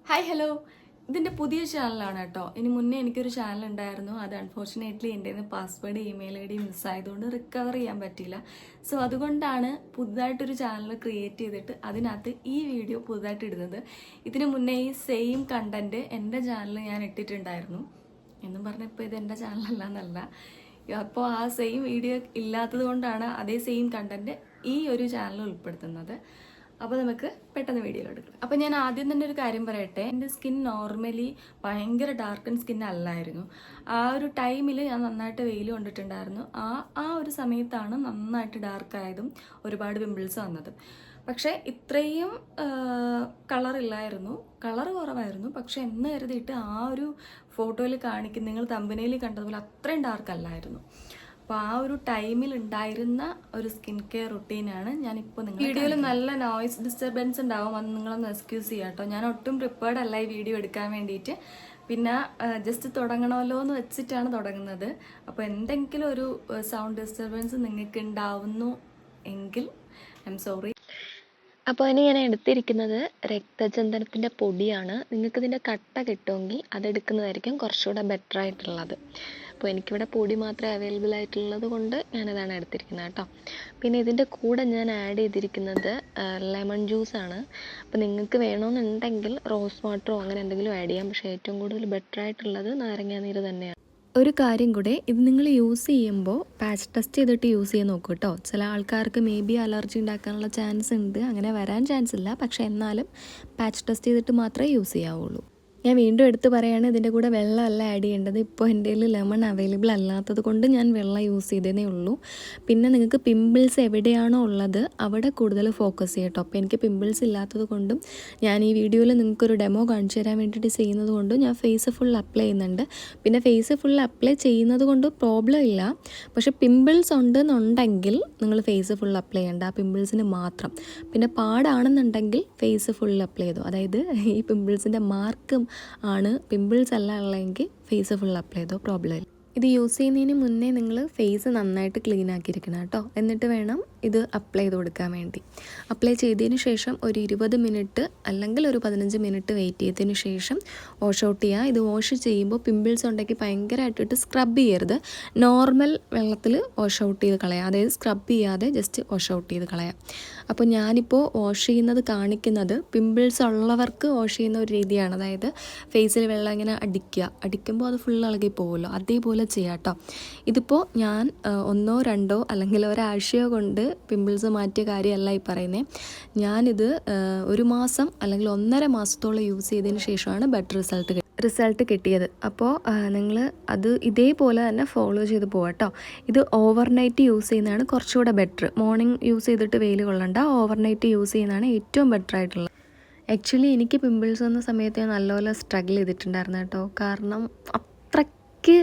Hi hello, ഇതിൻ്റെ പുതിയ ചാനലാണ് കേട്ടോ. ഇനി മുന്നേ എനിക്കൊരു ചാനൽ ഉണ്ടായിരുന്നു. അത് അൺഫോർച്ചുനേറ്റ്ലി എൻ്റെ പാസ്വേഡ് ഇമെയിൽ ഐ ഡി മിസ്സായതുകൊണ്ട് റിക്കവർ ചെയ്യാൻ പറ്റിയില്ല. സോ അതുകൊണ്ടാണ് പുതുതായിട്ടൊരു ചാനൽ ക്രിയേറ്റ് ചെയ്തിട്ട് അതിനകത്ത് ഈ വീഡിയോ പുതുതായിട്ട് ഇടുന്നത്. ഇതിന് മുന്നേ ഈ സെയിം കണ്ടൻറ്റ് എൻ്റെ ചാനലിൽ ഞാൻ ഇട്ടിട്ടുണ്ടായിരുന്നു എന്നും പറഞ്ഞപ്പോൾ ഇത് എൻ്റെ ചാനലല്ല എന്നല്ല. അപ്പോൾ ആ സെയിം വീഡിയോ ഇല്ലാത്തത് കൊണ്ടാണ് അതേ സെയിം കണ്ടൻറ്റ് ഈ ഒരു ചാനൽ ഉൾപ്പെടുത്തുന്നത്. അപ്പോൾ നമുക്ക് പെട്ടെന്ന് വീഡിയോയിൽ എടുക്കാം. അപ്പോൾ ഞാൻ ആദ്യം തന്നെ ഒരു കാര്യം പറയട്ടെ. എൻ്റെ സ്കിൻ നോർമലി ഭയങ്കര ഡാർക്കൻ സ്കിൻ അല്ലായിരുന്നു. ആ ഒരു ടൈമിൽ ഞാൻ നന്നായിട്ട് വെയിൽ കൊണ്ടിട്ടുണ്ടായിരുന്നു. ആ ഒരു സമയത്താണ് നന്നായിട്ട് ഡാർക്കായതും ഒരുപാട് പിമ്പിൾസ് വന്നതും. പക്ഷേ ഇത്രയും കളറില്ലായിരുന്നു, കളർ കുറവായിരുന്നു. പക്ഷെ എന്ന് കരുതിയിട്ട് ആ ഒരു ഫോട്ടോയിൽ കാണിക്കുന്ന നിങ്ങൾ തമ്പനയിൽ കണ്ടതുപോലെ അത്രയും ഡാർക്ക് അല്ലായിരുന്നു. അപ്പോൾ ആ ഒരു ടൈമിൽ ഉണ്ടായിരുന്ന ഒരു സ്കിൻ കെയർ റുട്ടീനാണ് ഞാനിപ്പോൾ നിങ്ങൾ വീഡിയോയിൽ നല്ല നോയ്സ് ഡിസ്റ്റർബൻസ് ഉണ്ടാവും. അത് നിങ്ങളൊന്ന് എക്സ്ക്യൂസ് ചെയ്യാം കേട്ടോ. ഞാൻ ഒട്ടും പ്രിപ്പയർഡ് അല്ല ഈ വീഡിയോ എടുക്കാൻ വേണ്ടിയിട്ട്. പിന്നെ ജസ്റ്റ് തുടങ്ങണമല്ലോ എന്ന് വെച്ചിട്ടാണ് തുടങ്ങുന്നത്. അപ്പോൾ എന്തെങ്കിലും ഒരു സൗണ്ട് ഡിസ്റ്റർബൻസ് നിങ്ങൾക്ക് ഉണ്ടാവുന്നു എങ്കിൽ ഐ എം സോറി. അപ്പോൾ ഇനി ഞാൻ എടുത്തിരിക്കുന്നത് രക്തചന്ദനത്തിൻ്റെ പൊടിയാണ്. നിങ്ങൾക്കിതിൻ്റെ കട്ട കിട്ടുമെങ്കിൽ അതെടുക്കുന്നതായിരിക്കും കുറച്ചുകൂടെ ബെറ്റർ ആയിട്ടുള്ളത്. അപ്പോൾ എനിക്കിവിടെ പൊടി മാത്രമേ അവൈലബിൾ ആയിട്ടുള്ളത് കൊണ്ട് ഞാനിതാണ് എടുത്തിരിക്കുന്നത് കേട്ടോ. പിന്നെ ഇതിൻ്റെ കൂടെ ഞാൻ ആഡ് ചെയ്തിരിക്കുന്നത് ലെമൺ ജ്യൂസാണ്. അപ്പോൾ നിങ്ങൾക്ക് വേണമെന്നുണ്ടെങ്കിൽ റോസ് വാട്ടറോ അങ്ങനെ എന്തെങ്കിലും ആഡ് ചെയ്യാം. പക്ഷേ ഏറ്റവും കൂടുതൽ ബെറ്റർ ആയിട്ടുള്ളത് നാരങ്ങാനീര് തന്നെയാണ്. ഒരു കാര്യം കൂടെ, ഇത് നിങ്ങൾ യൂസ് ചെയ്യുമ്പോൾ പാച്ച് ടെസ്റ്റ് ചെയ്തിട്ട് യൂസ് ചെയ്യാൻ നോക്കൂ കേട്ടോ. ചില ആൾക്കാർക്ക് മേ ബി അലർജി ഉണ്ടാക്കാനുള്ള ചാൻസ് ഉണ്ട്. അങ്ങനെ വരാൻ ചാൻസ് ഇല്ല, പക്ഷേ എന്നാലും പാച്ച് ടെസ്റ്റ് ചെയ്തിട്ട് മാത്രമേ യൂസ് ചെയ്യാവുള്ളൂ. ഞാൻ വീണ്ടും എടുത്ത് പറയുകയാണ്, ഇതിൻ്റെ കൂടെ വെള്ളമല്ല ആഡ് ചെയ്യേണ്ടത്. ഇപ്പോൾ എൻ്റെ കയ്യിൽ ലെമൺ അവൈലബിൾ അല്ലാത്തത് കൊണ്ട് ഞാൻ വെള്ളം യൂസ് ചെയ്തതേ ഉള്ളൂ. പിന്നെ നിങ്ങൾക്ക് പിമ്പിൾസ് എവിടെയാണോ ഉള്ളത് അവിടെ കൂടുതൽ ഫോക്കസ് ചെയ്യട്ടോ. അപ്പോൾ എനിക്ക് പിമ്പിൾസ് ഇല്ലാത്തത് കൊണ്ടും ഞാൻ ഈ വീഡിയോയിൽ നിങ്ങൾക്കൊരു ഡെമോ കാണിച്ചു തരാൻ വേണ്ടിയിട്ട് ചെയ്യുന്നത് കൊണ്ടും ഞാൻ ഫേസ് ഫുൾ അപ്ലൈ ചെയ്യുന്നുണ്ട്. പിന്നെ ഫേസ് ഫുൾ അപ്ലൈ ചെയ്യുന്നത് കൊണ്ട് പ്രോബ്ലം ഇല്ല. പക്ഷേ പിമ്പിൾസ് ഉണ്ടെന്നുണ്ടെങ്കിൽ നിങ്ങൾ ഫേസ് ഫുൾ അപ്ലൈ ചെയ്യേണ്ട, ആ പിമ്പിൾസിന് മാത്രം. പിന്നെ പാടാണെന്നുണ്ടെങ്കിൽ ഫേസ് ഫുൾ അപ്ലൈ ചെയ്തു. അതായത് ഈ പിമ്പിൾസിൻ്റെ മാർക്കും ആണ്, പിമ്പിൾസ് അല്ല ഉള്ളതെങ്കിൽ ഫേസ് ഫുൾ അപ്ലൈ ചെയ്തോ, പ്രോബ്ലം ഇല്ല. ഇത് യൂസ് ചെയ്യുന്നതിന് മുന്നേ നിങ്ങൾ ഫേസ് നന്നായിട്ട് ക്ലീൻ ആക്കിയിരിക്കണം കേട്ടോ. എന്നിട്ട് വേണം ഇത് അപ്ലൈ ചെയ്ത് കൊടുക്കാൻ വേണ്ടി. അപ്ലൈ ചെയ്തതിന് ശേഷം ഒരു 20 മിനിറ്റ് അല്ലെങ്കിൽ ഒരു 15 മിനിറ്റ് വെയിറ്റ് ചെയ്തതിന് ശേഷം വാഷ് ഔട്ട് ചെയ്യുക. ഇത് വാഷ് ചെയ്യുമ്പോൾ പിമ്പിൾസ് ഉണ്ടെങ്കിൽ ഭയങ്കരമായിട്ടിട്ട് സ്ക്രബ് ചെയ്യരുത്. നോർമൽ വെള്ളത്തിൽ വാഷ് ഔട്ട് ചെയ്ത് കളയാം. അതായത് സ്ക്രബ് ചെയ്യാതെ ജസ്റ്റ് വാഷ് ഔട്ട് ചെയ്ത് കളയാം. അപ്പോൾ ഞാനിപ്പോൾ വാഷ് ചെയ്യുന്നത് കാണിക്കുന്നത് പിമ്പിൾസ് ഉള്ളവർക്ക് വാഷ് ചെയ്യുന്ന ഒരു രീതിയാണ്. അതായത് ഫേസിൽ വെള്ളം ഇങ്ങനെ അടിക്കുമ്പോൾ അത് ഫുൾ ഇളകി പോകുമല്ലോ, അതേപോലെ ചെയ്യാം കേട്ടോ. ഇതിപ്പോൾ ഞാൻ 1 or 2 അല്ലെങ്കിൽ ഒരാഴ്ചയോ കൊണ്ട് പിമ്പിൾസ് മാറ്റിയ കാര്യമല്ല ഈ പറയുന്നത്. ഞാനിത് 1 മാസം അല്ലെങ്കിൽ 1.5 മാസത്തോളം യൂസ് ചെയ്തതിന് ശേഷമാണ് ബെറ്റർ റിസൾട്ട് കിട്ടിയത്. അപ്പോൾ നിങ്ങൾ അത് ഇതേപോലെ തന്നെ ഫോളോ ചെയ്ത് പോകാം കേട്ടോ. ഇത് ഓവർനൈറ്റ് യൂസ് ചെയ്യുന്നതാണ് കുറച്ചുകൂടെ ബെറ്റർ. മോർണിംഗ് യൂസ് ചെയ്തിട്ട് വെയിൽ കൊള്ളണ്ട, ഓവർനൈറ്റ് യൂസ് ചെയ്യുന്നതാണ് ഏറ്റവും ബെറ്റർ ആയിട്ടുള്ളത്. ആക്ച്വലി എനിക്ക് പിമ്പിൾസ് വന്ന സമയത്ത് ഞാൻ നല്ലപോലെ സ്ട്രഗിൾ ചെയ്തിട്ടുണ്ടായിരുന്നു കേട്ടോ. കാരണം അത്രയ്ക്ക്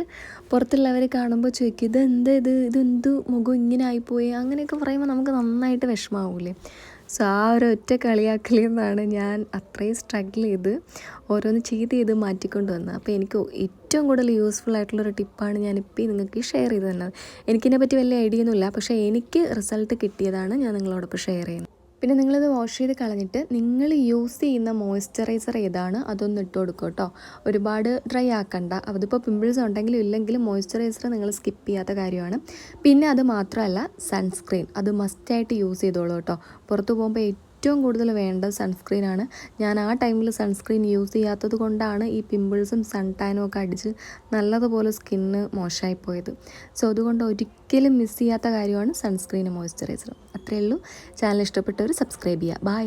പുറത്തുള്ളവർ കാണുമ്പോൾ ചോദിക്കും, ഇതെന്ത് മുഖം ഇങ്ങനെ ആയിപ്പോയി, അങ്ങനെയൊക്കെ പറയുമ്പോൾ നമുക്ക് നന്നായിട്ട് വിഷമാവൂലേ. സോ ആ ഒരു ഒറ്റ കളിയാക്കലിൽ നിന്നാണ് ഞാൻ അത്രയും സ്ട്രഗിൾ ചെയ്ത് ഓരോന്ന് ചെയ്ത് മാറ്റിക്കൊണ്ട് വന്നത്. അപ്പോൾ എനിക്ക് ഏറ്റവും കൂടുതൽ യൂസ്ഫുൾ ആയിട്ടുള്ളൊരു ടിപ്പാണ് ഞാനിപ്പോൾ നിങ്ങൾക്ക് ഷെയർ ചെയ്ത് തന്നത്. എനിക്കിതിനെപ്പറ്റി വലിയ ഐഡിയ ഒന്നുമില്ല, പക്ഷേ എനിക്ക് റിസൾട്ട് കിട്ടിയതാണ് ഞാൻ നിങ്ങളോടൊപ്പം ഷെയർ ചെയ്യുന്നത്. പിന്നെ നിങ്ങളിത് വാഷ് ചെയ്ത് കളഞ്ഞിട്ട് നിങ്ങൾ യൂസ് ചെയ്യുന്ന മോയ്സ്ചറൈസർ ഏതാണ് അതൊന്ന് ഇട്ട് കൊടുക്കും കേട്ടോ. ഒരുപാട് ഡ്രൈ ആക്കണ്ട. അതിപ്പോൾ പിമ്പിൾസ് ഉണ്ടെങ്കിലും ഇല്ലെങ്കിലും മോയ്സ്ചറൈസർ നിങ്ങൾ സ്കിപ്പ് ചെയ്യാത്ത കാര്യമാണ്. പിന്നെ അത് മാത്രമല്ല, സൺസ്ക്രീൻ അത് മസ്റ്റായിട്ട് യൂസ് ചെയ്തോളൂ കേട്ടോ. പുറത്ത് പോകുമ്പോൾ ഏറ്റവും കൂടുതൽ വേണ്ടത് സൺസ്ക്രീനാണ്. ഞാൻ ആ ടൈമിൽ സൺസ്ക്രീൻ യൂസ് ചെയ്യാത്തത് കൊണ്ടാണ് ഈ പിമ്പിൾസും സൺ ടാനും ഒക്കെ അടിച്ച് നല്ലതുപോലെ സ്കിന്ന് മോശമായി പോയത്. സോ അതുകൊണ്ട് ഒരിക്കലും മിസ് ചെയ്യാത്ത കാര്യമാണ് സൺസ്ക്രീനും മോയ്സ്ചറൈസറും. അത്രയേ ഉള്ളൂ. ചാനൽ ഇഷ്ടപ്പെട്ടവർ സബ്സ്ക്രൈബ് ചെയ്യുക. ബൈ.